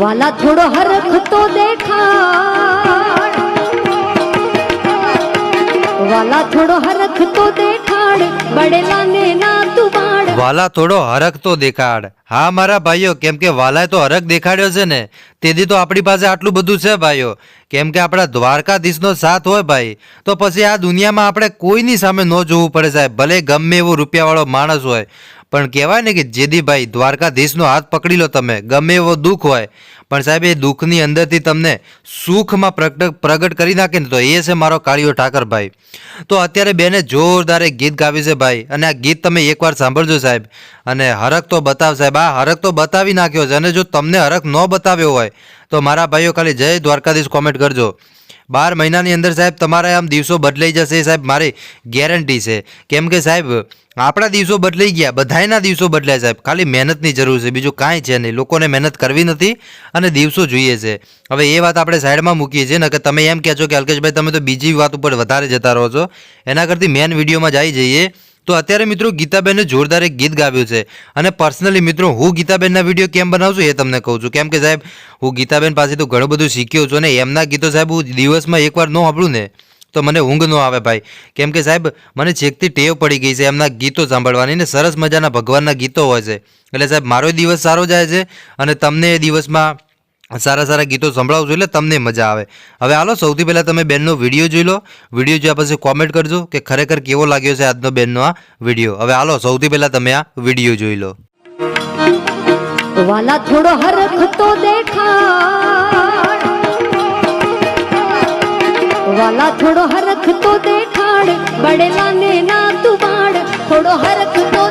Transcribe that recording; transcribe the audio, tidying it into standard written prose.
वाला थोड़ो हरख तो देखाड़, वाला थोड़ो हरख तो देखाड़, बड़ेला ने ना तू बाड़। વાલા થોડો હરખ તો દેખાડ. હા મારા ભાઈઓ, કેમ કે વાલાએ તો હરખ દેખાડ્યો છે ને, તેથી તો આપણી પાસે આટલું બધું છે ભાઈઓ. કેમ કે આપણા દ્વારકાધીશનો સાથ હોય ભાઈ, તો પછી આ દુનિયામાં આપણે કોઈની સામે ન જોવું પડે સાહેબ, ભલે ગમે એવો રૂપિયાવાળો માણસ હોય. પણ કહેવાય ને કે જેદી ભાઈ દ્વારકાધીશનો હાથ પકડી લો તમે, ગમે એવો દુઃખ હોય, પણ સાહેબ એ દુઃખની અંદરથી તમને સુખમાં પ્રગટ કરી નાખે ને, તો એ છે મારો કાળિયો ઠાકર ભાઈ. તો અત્યારે બેને જોરદાર એક ગીત ગાવી છે ભાઈ, અને આ ગીત તમે એકવાર સાંભળજો સાહેબ. અને હરખ તો બતાવ સાહેબ, આ હરખ તો બતાવી નાખ્યો છે. અને જો તમને હરખ ન બતાવ્યો હોય તો મારા ભાઈઓ ખાલી જય દ્વારકાધીશ કોમેન્ટ કરજો. 12 મહિનાની અંદર સાહેબ તમારા આમ દિવસો બદલાઈ જશે સાહેબ, મારી ગેરંટી છે. કેમ કે સાહેબ આપણા દિવસો બદલાઈ ગયા, બધાયના દિવસો બદલાય સાહેબ. ખાલી મહેનતની જરૂર છે, બીજું કાંઈ છે નહીં. લોકોને મહેનત કરવી નથી અને દિવસો જોઈએ છે. હવે એ વાત આપણે સાઈડમાં મૂકીએ છીએ ને, કે તમે એમ કહો છો કે અલ્કેશભાઈ તમે તો બીજી વાત ઉપર વધારે જતા રહો છો, એના કરતી મેન વિડીયોમાં જ આવી જઈએ. તો અત્યારે મિત્રો ગીતાબેને જોરદાર એક ગીત ગાવ્યું છે. અને પર્સનલી મિત્રો હું ગીતાબેનના વિડીયો કેમ બનાવું છું એ તમને કહું છું. કેમ કે સાહેબ હું ગીતાબેન પાસે તો ઘણું બધું શીખ્યો છું, અને એમના ગીતો સાહેબ હું દિવસમાં એકવાર ન સાંભળું ને તો મને ઊંઘ ન આવે ભાઈ. કેમ કે સાહેબ મને છેકથી ટેવ પડી ગઈ છે એમના ગીતો સાંભળવાની, ને સરસ મજાના ભગવાનના ગીતો હોય છે. એટલે સાહેબ મારો દિવસ સારો જાય છે, અને તમને એ દિવસમાં સારા સારા ગીતો સંભળાવું છું એટલે તમને મજા આવે. હવે હાલો સૌથી પહેલાં તમે બેનનો વિડીયો જોઈ લો. વિડીયો જોયા પછી કોમેન્ટ કરજો કે ખરેખર કેવો લાગ્યો છે આજનો બેનનો આ વિડીયો. હવે હાલો સૌથી પહેલાં તમે આ વિડીયો જોઈ લો. वाला थोड़ो हरख तो देखाड़, वाला थोड़ो हरख तो देखाड़, बड़ेला ने ना तू बाड़। थोड़ो हरख तो